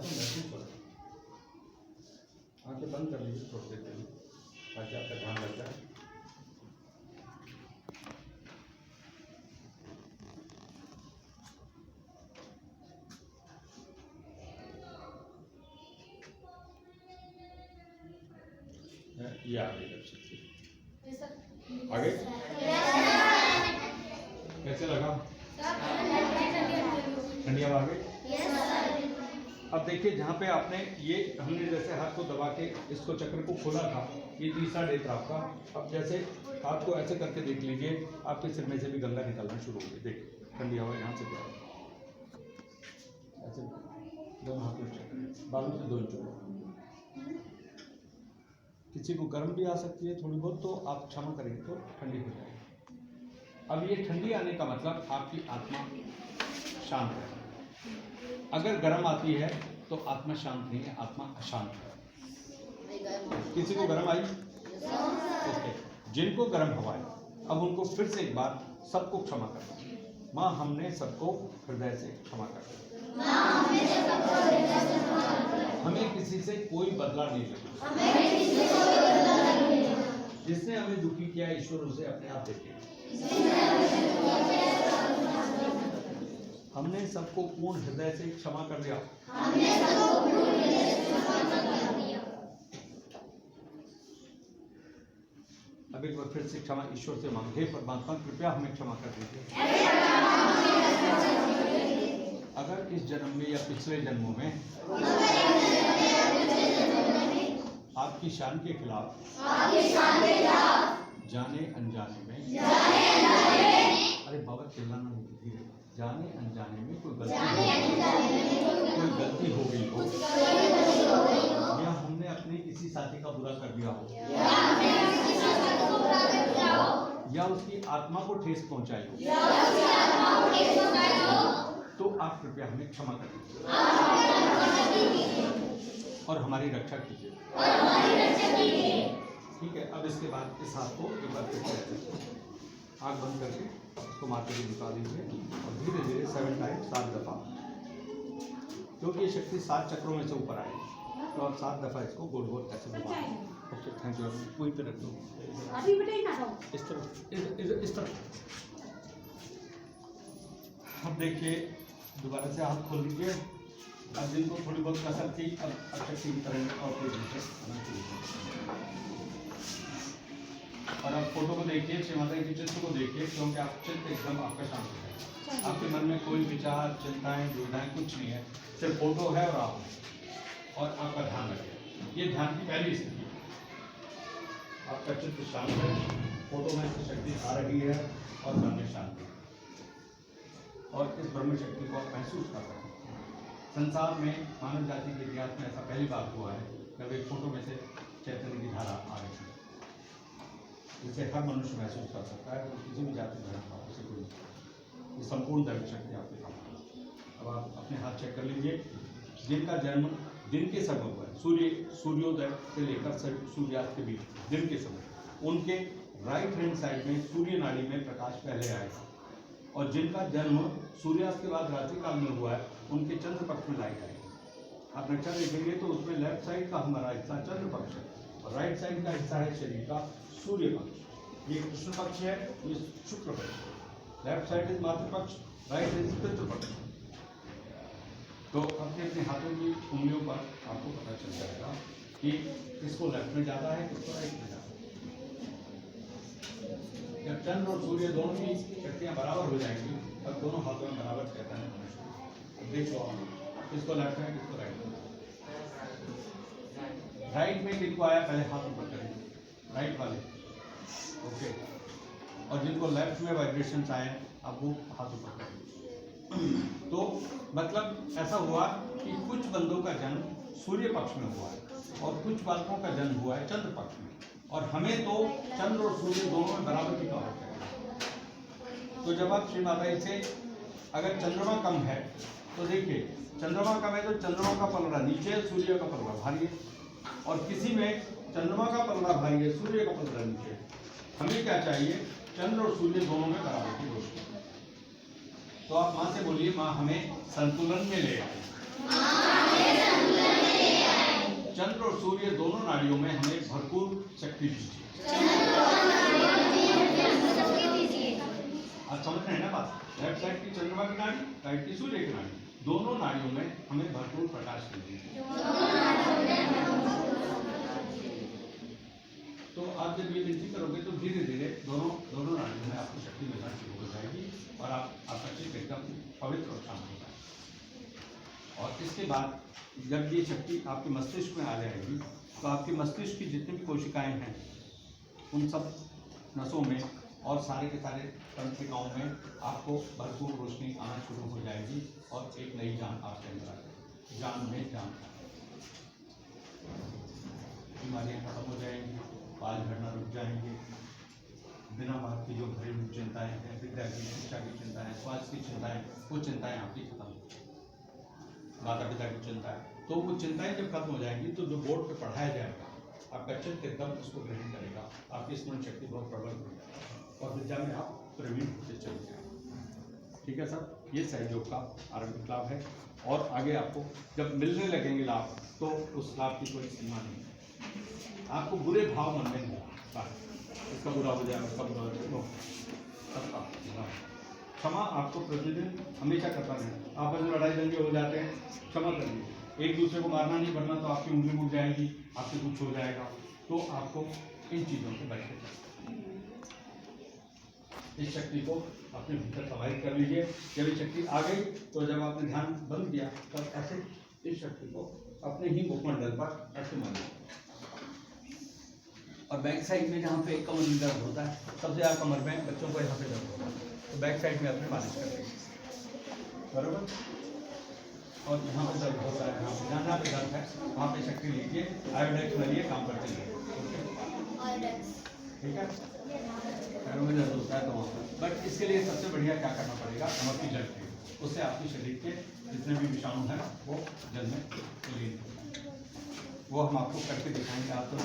आंखें महसूस हो, आंखें बंद कर लीजिए थोड़ी देर के लिए ताकि आपका ध्यान लग जाए। ये आगे कर सकते आगे कैसे लगा? ठंडी हवा आ गई? अब देखिए जहाँ पे आपने ये हमने जैसे हाथ को दबा के इसको चक्र को खोला था, ये तीसरा डे था आपका। अब जैसे हाथ को ऐसे करके देख लीजिए, आपके सिर में से भी गंगा निकलना शुरू हो गई। देखिए ठंडी हवा यहाँ से ऐसे दोनों हाथों से बालों से 2 इंच ऊपर। किसी को गर्म भी आ सकती है थोड़ी बहुत, तो आप क्षमा करेंगे तो ठंडी हो जाएगी। अब ये ठंडी आने का मतलब आपकी आत्मा शांत है। अगर गर्म आती है तो आत्मा शांत नहीं है, आत्मा अशांत है। किसी को गर्म आई? ओके, जिनको गर्म हवा है अब उनको फिर से एक बार सबको क्षमा करना। माँ हमने सबको हृदय से क्षमा कर दिया। हमें किसी से कोई बदला नहीं लेना। जिसने हमें दुखी किया ईश्वर उसे अपने आप देखे। हमने सबको पूर्ण हृदय से क्षमा कर दिया। अब एक बार फिर से क्षमा ईश्वर से मांगे। हे परमात्मा कृपया हमें क्षमा कर दीजिए। अगर इस जन्म में या पिछले जन्मों में आपकी शान के खिलाफ जाने अनजाने में अरे बाबा चिल्लाना नहीं, धीरे जाने अनजाने में कोई गलती हो गई हो या हमने अपने किसी साथी का बुरा कर दिया हो या उसकी आत्मा को ठेस पहुंचाई हो तो आप कृपया हमें क्षमा कर दीजिए और हमारी रक्षा कीजिए। ठीक है, अब इसके बाद इस हाथ को एक बार फिर आँख बंद करके इसको माथे को झुका दीजिए और धीरे धीरे 7 टाइम 7 दफ़ा, क्योंकि ये शक्ति 7 चक्रों में से ऊपर आएगी तो आप 7 दफ़ा इसको गोल गोल ऐसे घुमा। Okay, thank you. वहीं पे रख दो इस तरफ, इस तरफ। अब देखिए दोबारा से हाथ खोल लीजिए। अब जिनको थोड़ी बहुत कसर थी अब शक्ति की तरह और और आप फोटो को देखिए, श्री माता के चित्र को देखिए, क्योंकि आप चित्त एकदम आपका शांत है। आपके मन में कोई विचार, चिंताएं, दुविधाएं कुछ नहीं है, सिर्फ फोटो है और आप और आपका ध्यान रखिए। ये ध्यान की पहली स्थिति। आपका चित्त शांत है, फोटो में से शक्ति आ रही है और मन में शांति है और इस ब्रह्म शक्ति को आप महसूस कर रहे हैं। संसार में मानव जाति के इतिहास में ऐसा पहली बार हुआ है जब एक फोटो में से चैतन्य की धारा आ रही है, जिसे हर मनुष्य महसूस कर सकता है, तो किसी भी जाति धर्म का उसे कोई संपूर्ण दैविक शक्ति आपके सामने। अब आप अपने हाथ चेक कर लीजिए। जिनका जन्म दिन के समय हुआ है, सूर्योदय से लेकर सूर्यास्त के बीच दिन के समय, उनके राइट हैंड साइड में सूर्य नाड़ी में प्रकाश पहले आएगा और जिनका जन्म सूर्यास्त के बाद रात्रि काल में हुआ है उनके चंद्र पक्ष में लाइट आएगी। आप नक्शा देखेंगे तो उसमें लेफ्ट साइड का हमारा हिस्सा चंद्र पक्ष है और राइट साइड का हिस्सा है शरीर का सूर्य पक्ष। ये कृष्ण पक्ष है, ये शुक्र पक्ष है। लेफ्ट साइड इज मातृ पक्ष, राइट इज पितृ पक्ष। तो अपने अपने हाथों की उंगलियों पर आपको पता चल जाएगा कि किसको लेफ्ट में जाता है, किसको राइट में जाता है। जब चंद्र और सूर्य दोनों की शक्तियां बराबर हो जाएंगी तब दोनों हाथों में बराबर चैतन्य होना शुरू। देखो किसको लेफ्ट में, किसको राइट में। राइट में किसको आया पहले हाथ ऊपर करेंगे, राइट वाले। ओके, और जिनको लेफ्ट में वाइब्रेशंस आए अब वो हाथ ऊपर करेंगे। तो मतलब ऐसा हुआ कि कुछ बंदों का जन्म सूर्य पक्ष में हुआ है और कुछ बालकों का जन्म हुआ है चंद्र पक्ष में, और हमें तो चंद्र और सूर्य दोनों में बराबर की पावर है। तो जब आप श्री माता से अगर चंद्रमा कम है तो देखिए चंद्रमा कम है तो चंद्रमा का पलड़ा नीचे है, सूर्य का पलड़ा भारी है, और किसी में चंद्रमा का पलड़ा भारी है, सूर्य का पलड़ा नीचे है। हमें क्या चाहिए? चंद्र और सूर्य दोनों में बराबर की रोशनी। तो आप माँ से बोलिए, माँ हमें संतुलन में ले आए। नाड़ियों में हमें भरपूर शक्ति दीजिए। आप समझ रहे हैं ना बात? लेफ्ट साइड की चंद्रमा की नाड़ी, राइट की सूर्य की नाड़ी, दोनों नाड़ियों में हमें भरपूर प्रकाश दीजिए। तो आप जब ये विनती करोगे तो धीरे धीरे दोनों नाड़ियों में आपको शक्ति मिलना शुरू हो जाएगी और आपका चित्त एकदम पवित्र और शांत हो जाएगा। और इसके बाद जब ये शक्ति आपके मस्तिष्क में आ जाएगी तो आपके मस्तिष्क की जितनी भी कोशिकाएं हैं उन सब नसों में और सारे के सारे तंत्रिकाओं में आपको भरपूर रोशनी आना शुरू हो जाएगी और एक नई जान आपके अंदर आ जाएगी। जान में जान, बीमारियाँ खत्म हो जाएंगी, बाल झड़ना रुक जाएंगे, बिना बात की जो घरेलू चिंताएं हैं, विद्या की शिक्षा की चिंताएं, स्वास्थ्य की चिंताएं, वो चिंताएं आपकी खत्म हो जाएंगी। माता पिता की चिंताएं, तो वो चिंताएं जब खत्म हो जाएंगी तो जो बोर्ड पे पढ़ाया जाएगा आपका चित्त एकदम उसको ग्रहण करेगा, आपकी स्मरण शक्ति बहुत प्रबल हो जाएगी और विद्या में आप प्रवीण होते चले जाएंगे। ठीक है सर, ये सहयोग का आरंभिक लाभ है। और आगे आपको जब मिलने लगेंगे लाभ तो उस लाभ की कोई सीमा नहीं है। आपको बुरे भाव मन में होगा, इसका बुरा हो जाएगा, इसका बुरा हो जाएगा, सबका क्षमा आपको प्रतिदिन हमेशा करता रहें। आपस में लड़ाई दंगे हो जाते हैं, क्षमा कर दीजिए। एक दूसरे को मारना नहीं पड़ना तो आपकी उंगली उठ जाएगी, आपसे कुछ हो जाएगा। तो आपको इन चीज़ों से बचना, इस शक्ति को अपने भीतर समाहित कर लीजिए। जब ये शक्ति आ गई तो जब आपने ध्यान बंद किया तब ऐसे इस शक्ति को अपने ही मुखमंडल पर ऐसे मारिए और बैक साइड में जहाँ पे कमर में दर्द होता है, सबसे ज़्यादा कमर में, बच्चों को यहाँ पे दर्द होता है, तो बैक साइड में अपने मालिश कर लीजिए, बराबर। और यहाँ पे दर्द होता है, जहाँ पे दर्द है वहाँ पे शक्ति लीजिए, आयोडेक्स में लिए काम करते हैं, ठीक है। पैरों में दर्द होता है तो वहाँ पर, बट इसके लिए सबसे बढ़िया क्या करना पड़ेगा, कमर की जड़ की, उससे आपके शरीर के जितने भी विषाणु हैं वो जल में विलीन हो जाएंगे। वो हम आपको करके दिखाएंगे। आप तो